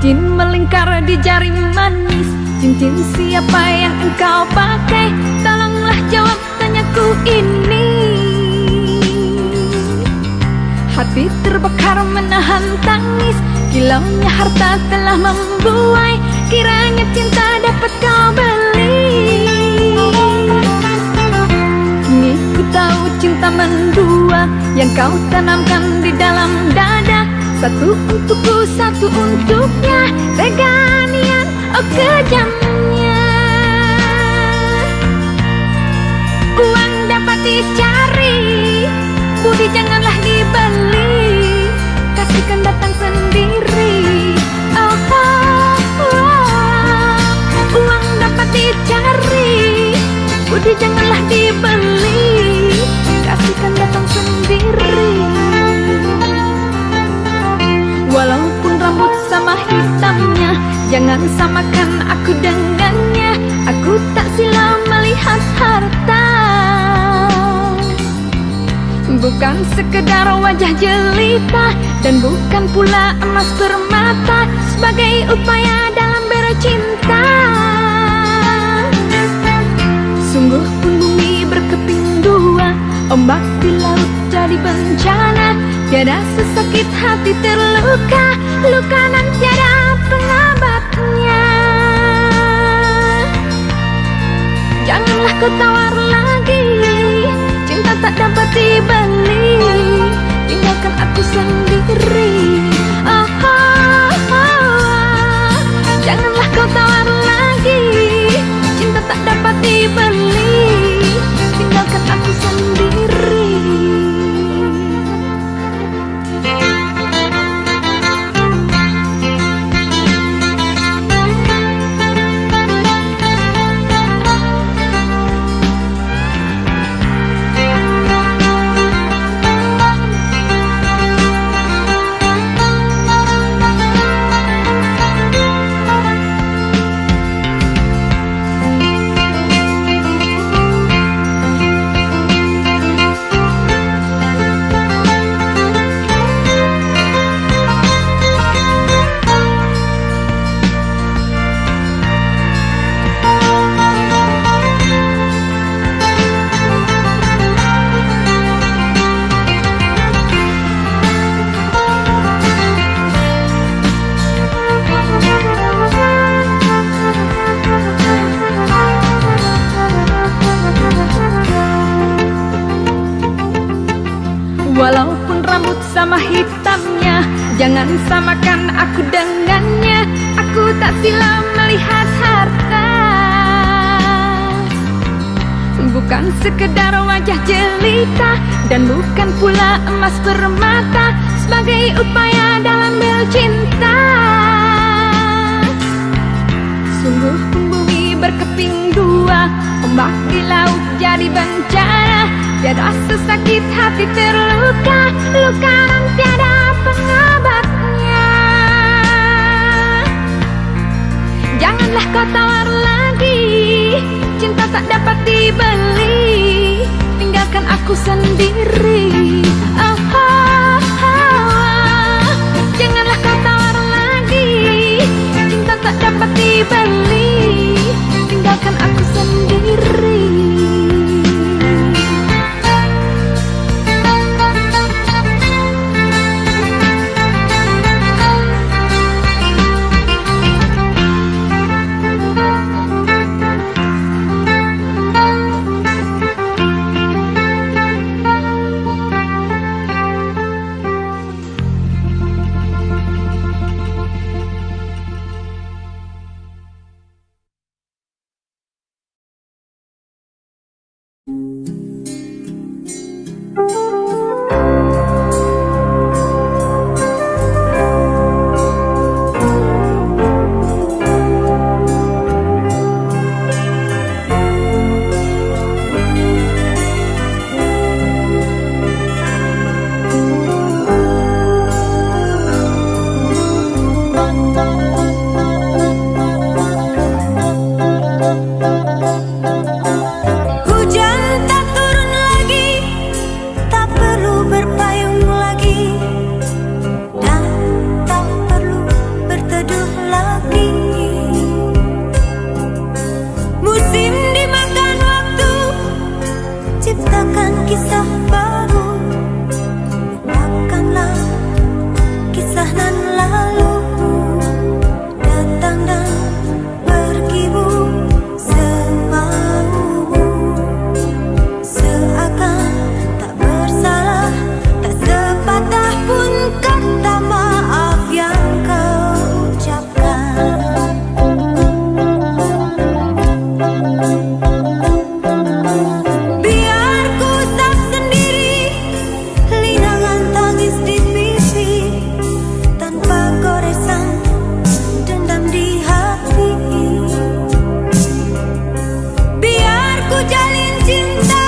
Cincin melingkar di jari manis. Cincin siapa yang engkau pakai? Tolonglah jawab tanyaku ini. Hati terbakar menahan tangis. Kilaunya harta telah membuai. Kiranya cinta dapat kau beli. Kini ku tahu cinta mendua yang kau tanamkan di dalam dada. Satu untukku, satu untuknya. Tega niat, oh kejamnya. Uang dapat dicari, budi janganlah dibeli. Kasihkan datang sendiri. Oh, oh, oh. Uang dapat dicari, budi janganlah dibeli. Kasihkan datang sendiri. Walaupun rambut sama hitamnya, jangan samakan aku dengannya. Aku tak silau melihat harta. Bukan sekedar wajah jelita, dan bukan pula emas permata sebagai upaya dalam bercinta. Sungguh pun bumi berkeping dua, ombak di laut jadi bencana. Tiada sesakit hati terluka, luka nan tiada pengobatnya. Janganlah kau tawar lagi, cinta tak dapat dibeli. Tinggalkan aku sendiri. Oh, oh, oh. Janganlah kau tawar lagi, cinta tak dapat dibeli. Tinggalkan aku sendiri. Walaupun rambut sama hitamnya, jangan samakan aku dengannya. Aku tak silau melihat harta. Bukan sekedar wajah jelita, dan bukan pula emas permata sebagai upaya dalam bercinta. Sungguh pun bumi berkeping dua, ombak di laut jadi bencana. Tiada sesakit hati terluka, luka yang tiada pengobatnya. Janganlah kau tawar lagi, cinta tak dapat dibeli. Tinggalkan aku sendiri. Oh, oh, oh. Janganlah kau tawar lagi, cinta tak dapat dibeli. Tinggalkan aku sendiri. ciptakan kisah baru. Lupakanlah kisah nan lalu. Datang dan pergimu semaumu. Seakan tak bersalah, tak sepatah pun kata maaf yang kau ucapkan. Biar ku sab sendiri linangan tangis di pipi, tanpa goresan dendam di hati. Biar ku jalin cinta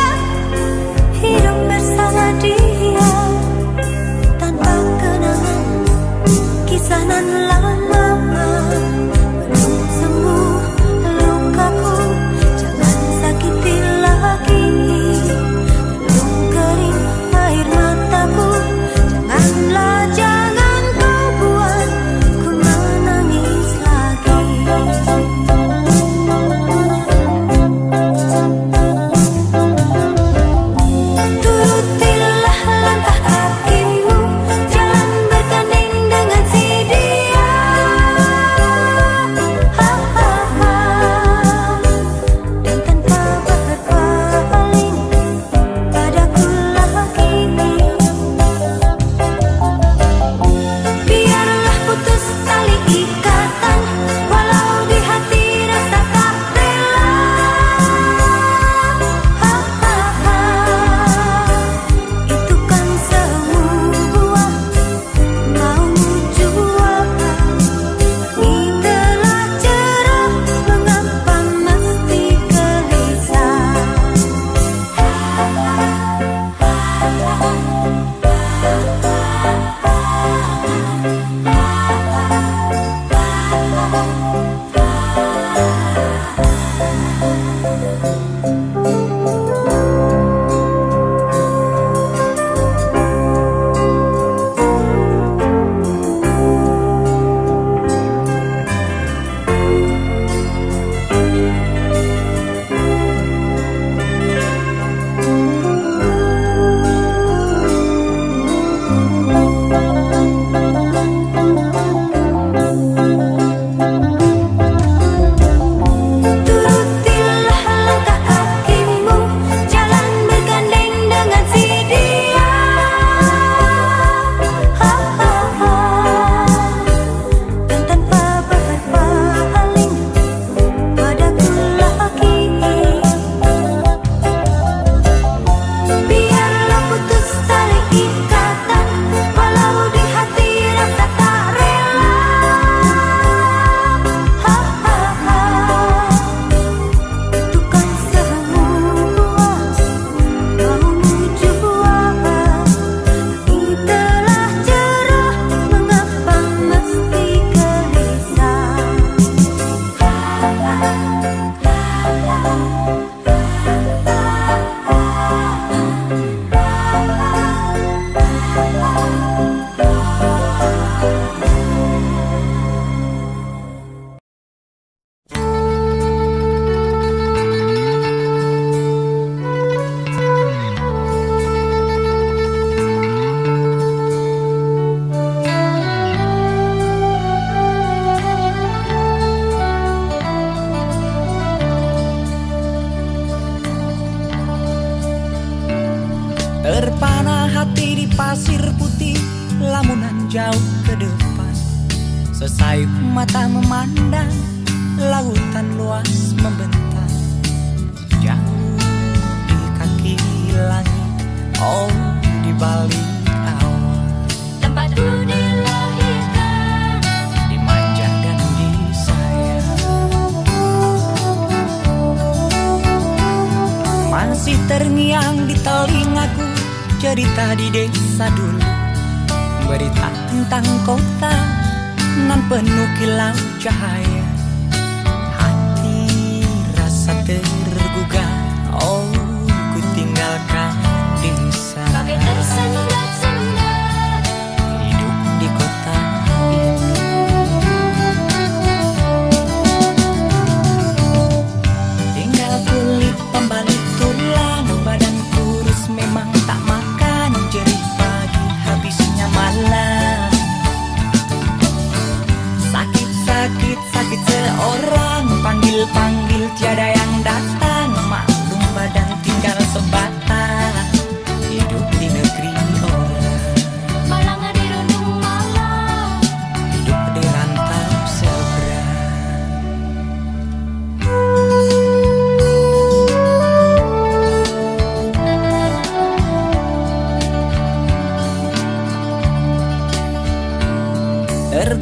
hidup bersama dia, tanpa kenangan kisah nan lama. Belum sembuh lukaku, jangan sakiti lagi. Belum kering air mataku, janganlah, jangan kau buat ku menangis lagi. Turutilah langkah kakimu, jalan bergandeng dengan si dia. Dan tanpa berpaling padaku lagi. Biarlah putus tali ikatan, walau di hati rasa tak rela. Itu kan semua maumu jua. Ini telah cerah, mengapa mesti gelisah? Turutilah langkah kakimu, jalan bergandeng dengan si dia. Dan tanpa berpaling padaku lagi. Biarlah putus tali ikatan, walau di hati rasa tak rela. Itu kan semua maumu jua. Ini telah cerah, mengapa mesti gelisah? Terpana hati di pasir putih, lamunan jauh ke depan. Sesayup mata memandang, lautan luas membentang. Jauh di kaki langit, oh di balik awan. Tempatku dilahirkan, Dimanja dan disayang. Masih terngiang di telingaku cerita di desa dulu, berita tentang kota nan penuh kilau cahaya. Hati rasa tergugah, oh ku tinggalkan desa. bagai tersendat-sendat Hidup di kota ini. Tinggal kulit pembalik tulang, badanku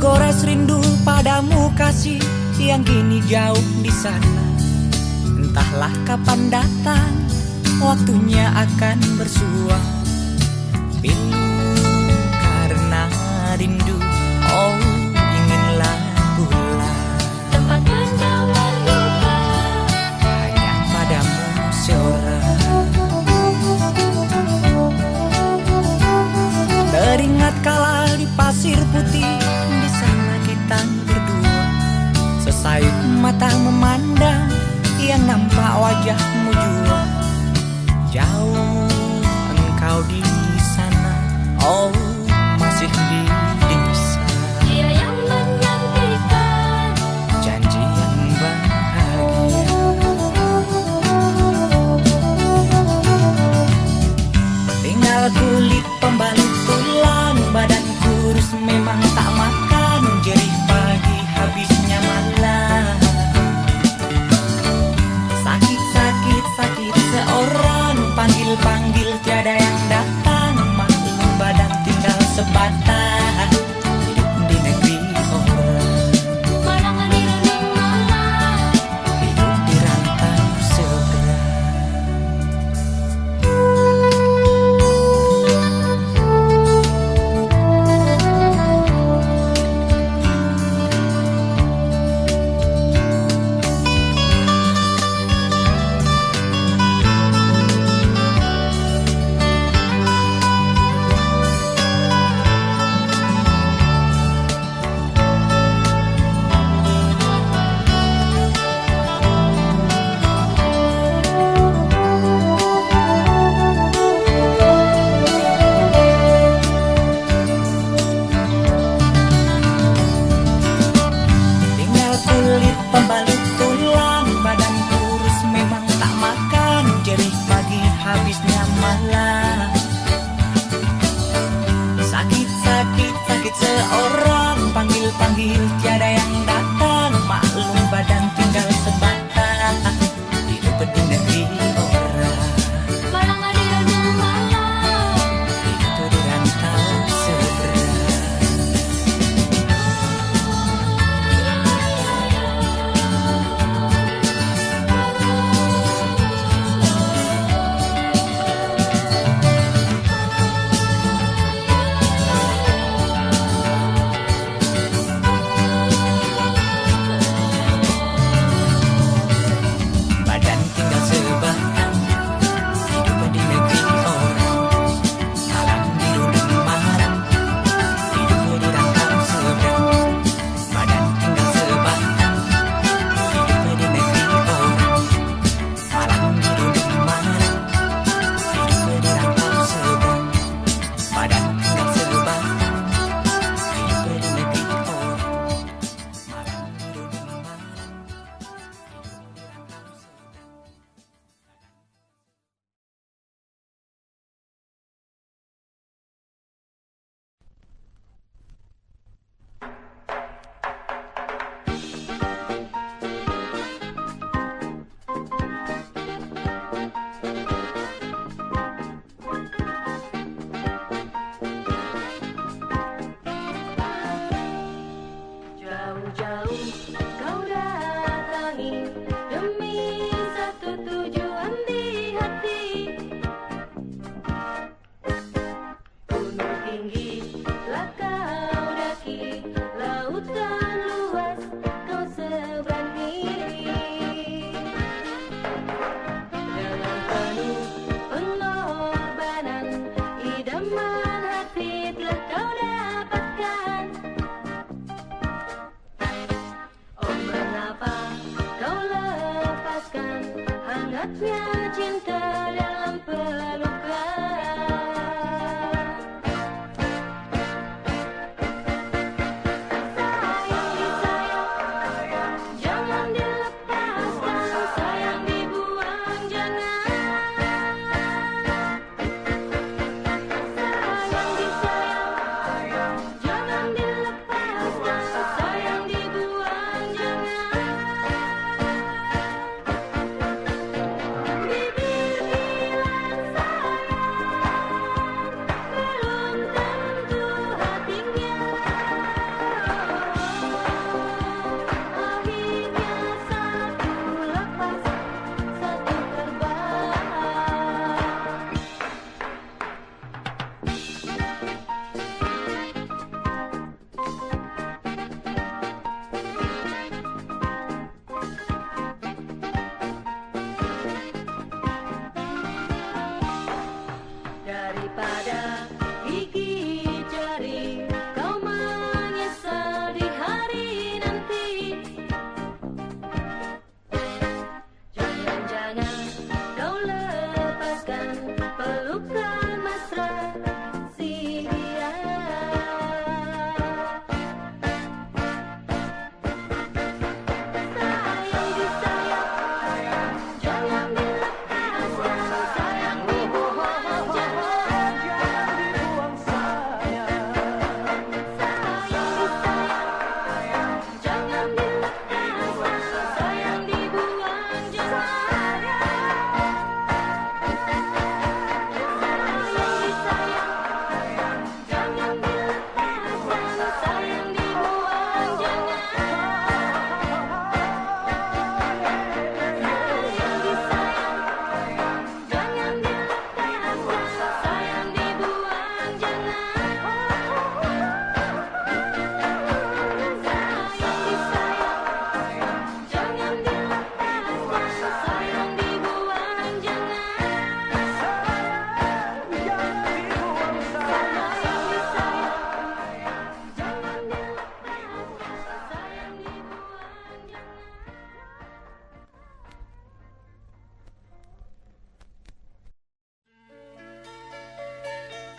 Tergores rindu padamu kasih yang kini jauh di sana. Entahlah kapan datang, waktunya akan bersua. Pilu karena rindu, oh inginlah pulang. Tempat menawar luka, Hanya padamu seorang. Teringat kala di pasir putih, di sana kita berdua. Sesayup mata memandang, yang nampak wajahmu jua. Jauh engkau di sana, oh masih di desa. dia yang menantikan. Janji yang bahagia. Tinggal kulit pembalut tulang, badan kurus memang tak makan. Jerih pagi habisnya malam. Sakit-sakit sakit seorang, panggil-panggil tiada yang datang. Maklum badan tinggal sebatang, hidup di negeri orang. Malang di rendang malam, Hidup di rantau seberang. Tinggal kulit pembalut tulang, badan kurus memang tak makan. Jerih pagi habisnya malam. Sakit-sakit sakit seorang, panggil-panggil tiada yang datang. Maklum badan tinggal sebatang, hidup di negeri orang. malang di rendang malam. Hidup di rantau seberang.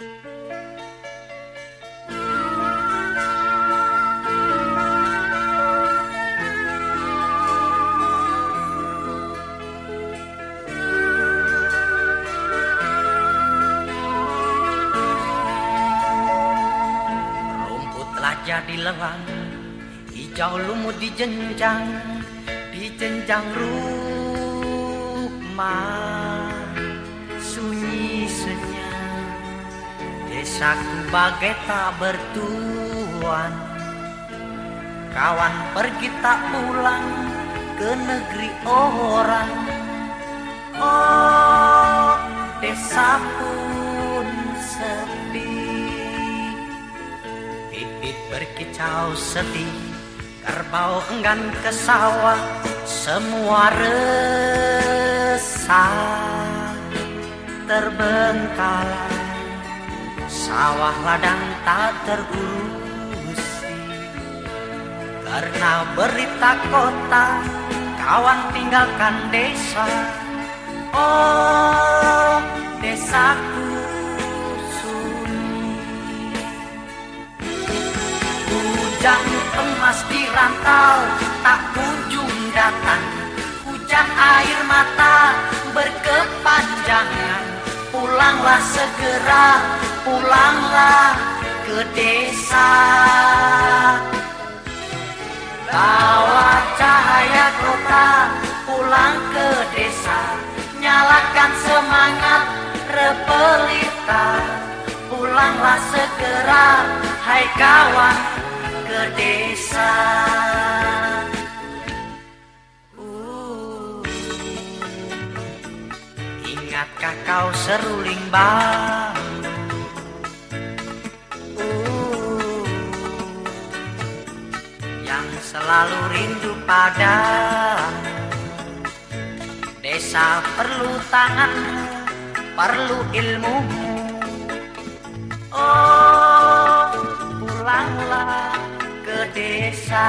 Rumput telah jadi lelang, hijau lumut di jenjang rumah. Sunyi senyap, desaku bagai tak bertuan. Kawan pergi tak pulang ke negeri orang. Oh, desa pun sepi. Pipit berkicau sedih, kerbau enggan ke sawah. Semua resah terbengkalai, sawah ladang tak terurusi. Karena berita kota, kawan tinggalkan desa. Oh, desaku sunyi. Hujan emas di rantau tak kunjung datang. Hujan air mata berkepanjangan. Pulanglah segera, pulanglah ke desa. Bawa cahaya kota, pulang ke desa. Nyalakan semangat repelita. Pulanglah segera, hai kawan, ke desa. Ingatkah kau seruling bambu? Yang selalu rindu padamu. Desa perlu tanganmu, perlu ilmumu. Oh, pulanglah ke desa.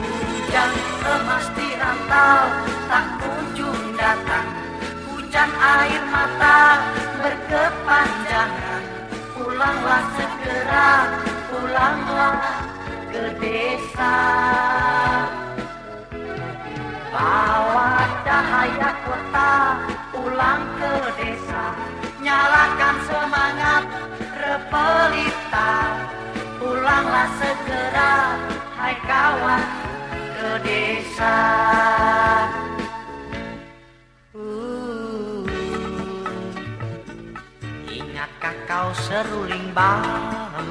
Hujan emas di rantau tak kunjung datang. Hujan air mata berkepanjangan. Pulanglah segera, pulanglah ke desa. Bawa cahaya kota, pulang ke desa. Nyalakan semangat repelita. Pulanglah segera, hai kawan, ke desa. Ingatkah kau seruling bambu?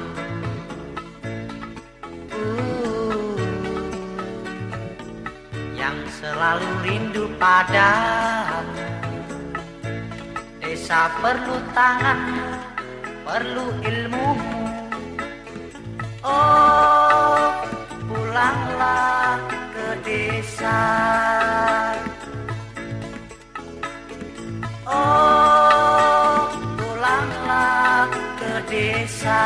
Yang selalu rindu padamu. Desa perlu tanganmu, perlu ilmumu. Oh, pulanglah ke desa. Oh, pulanglah ke desa.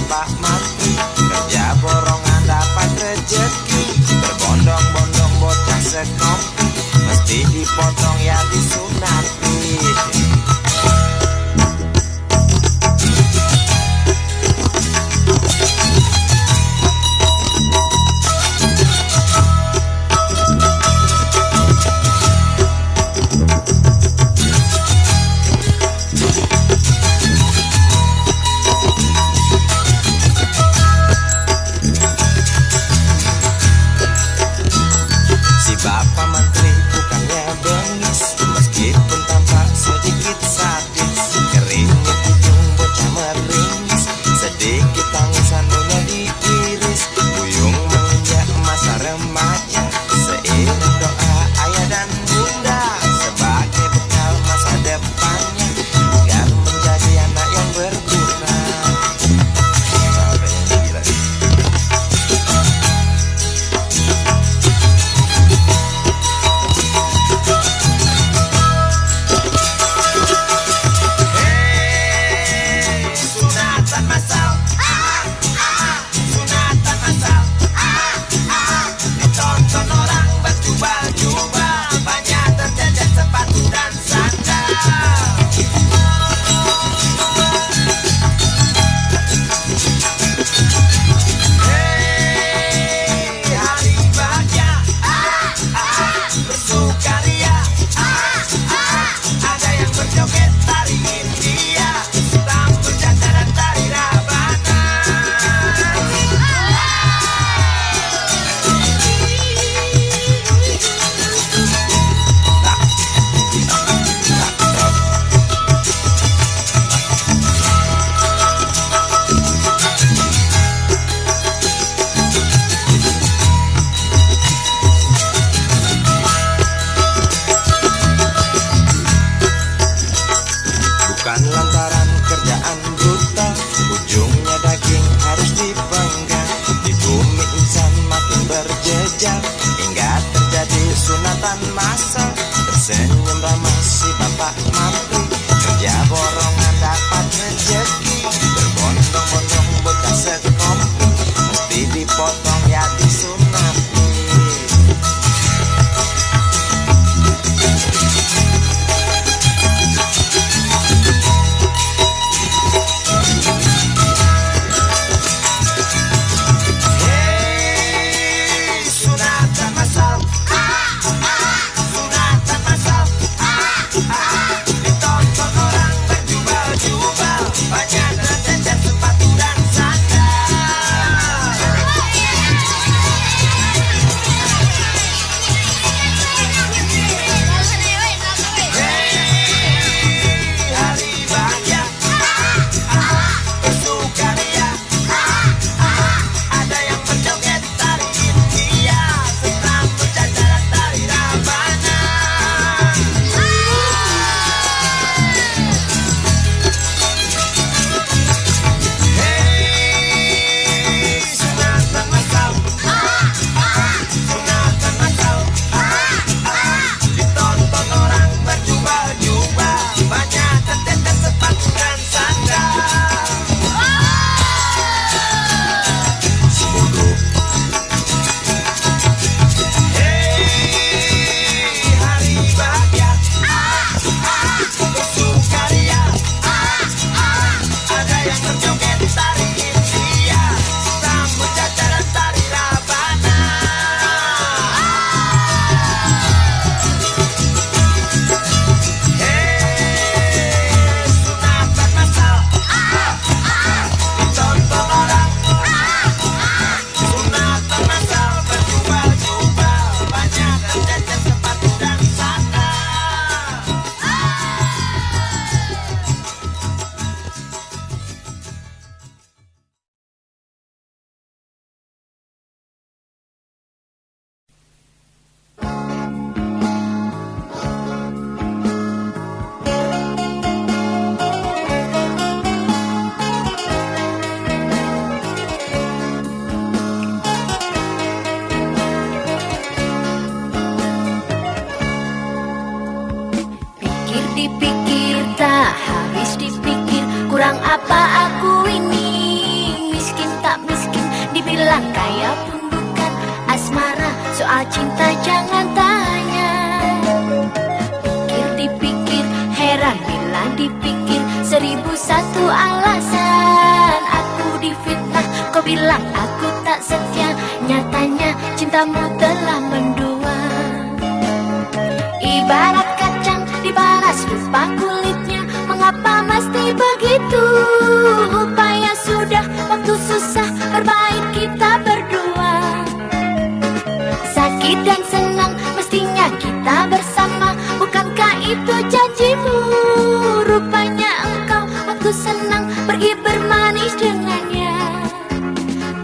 Pak Mantri, kerja borongan dapat rezeki, berbondong-bondong bocah sekompli, mesti dipotong ya disunati. bilang kaya pun bukan asmara, soal cinta jangan tanya. Pikir dipikir, heran bila dipikir, 1001 alasan aku difitnah. Kau bilang aku tak setia, nyatanya cintamu telah mendua. Ibarat kacang dibalas lupa kulitnya, mengapa mesti begitu? Upaya sudah, waktu susah, berbaik kita berdua. Sakit dan senang, mestinya kita bersama, bukankah itu janjimu? Rupanya engkau waktu senang pergi bermanis dengannya.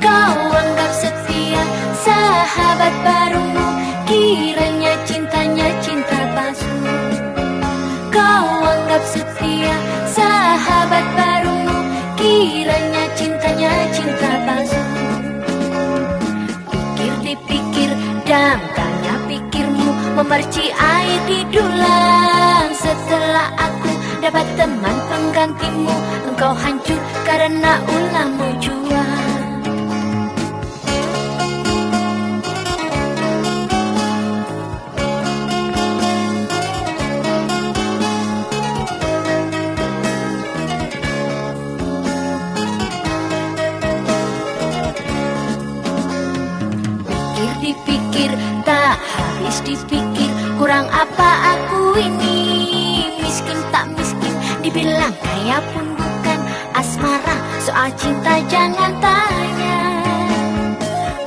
Kau anggap setia sahabat barumu, kiranya cintanya cinta palsu. Kau anggap setia sahabat barumu, kiranya cintanya cinta palsu. Pikir dipikir, dangkalnya pikirmu, memerci air di dulang. Setelah aku dapat teman penggantimu, engkau hancur karena ulahmu jua. Dipikir, tak habis dipikir, kurang apa aku ini? Miskin tak miskin, dibilang kaya pun bukan asmara, soal cinta jangan tanya.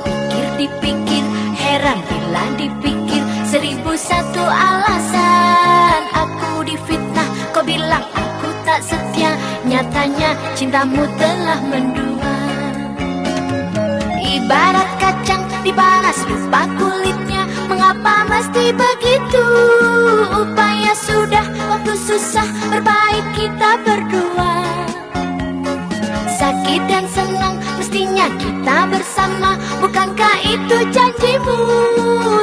Pikir dipikir, heran bila dipikir, 1001 alasan aku difitnah. Kau bilang aku tak setia, nyatanya cintamu telah mendua. Ibarat kacang dibalas lupa kulitnya, mengapa mesti begitu? Upaya sudah, waktu susah, berbaik kita berdua. Sakit dan senang, mestinya kita bersama, bukankah itu janjimu?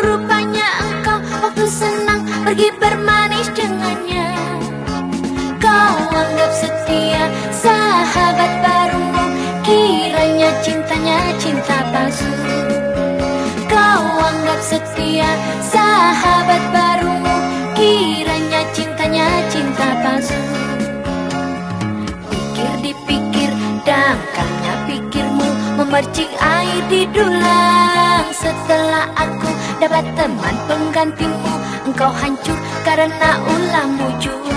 Rupanya engkau waktu senang pergi bermanis dengannya. Kau anggap setia sahabat barumu, kiranya cintanya cinta palsu. Kau anggap setia sahabat barumu, kiranya cintanya cinta palsu. Pikir dipikir, dangkalnya pikirmu, memercik air di dulang. Setelah aku dapat teman penggantimu, engkau hancur karena ulahmu jua.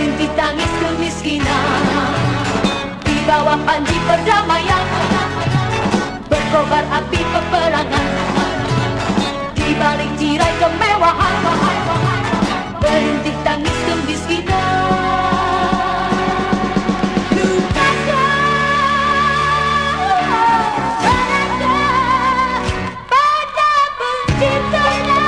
Berhenti tangis kemiskinan di bawah panji perdamaian, berkobar api peperangan di balik tirai kemewahan. Berhenti tangis kemiskinan. Lukanya berada pada penciptanya.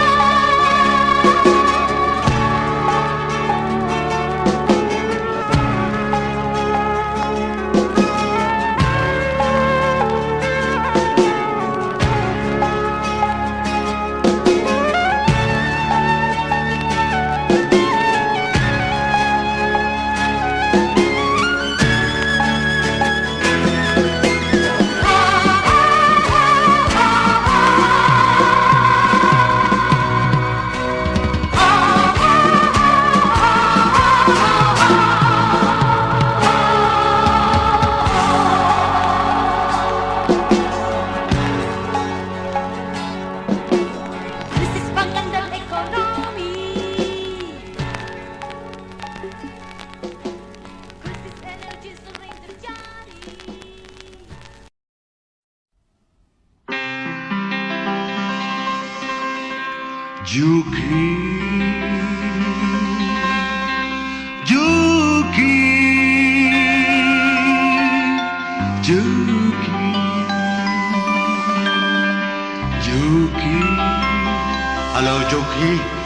Krisis pangan dan ekonomi, krisis energi sering terjadi. Juki, Juki, Juki, Juki. Halo Juki.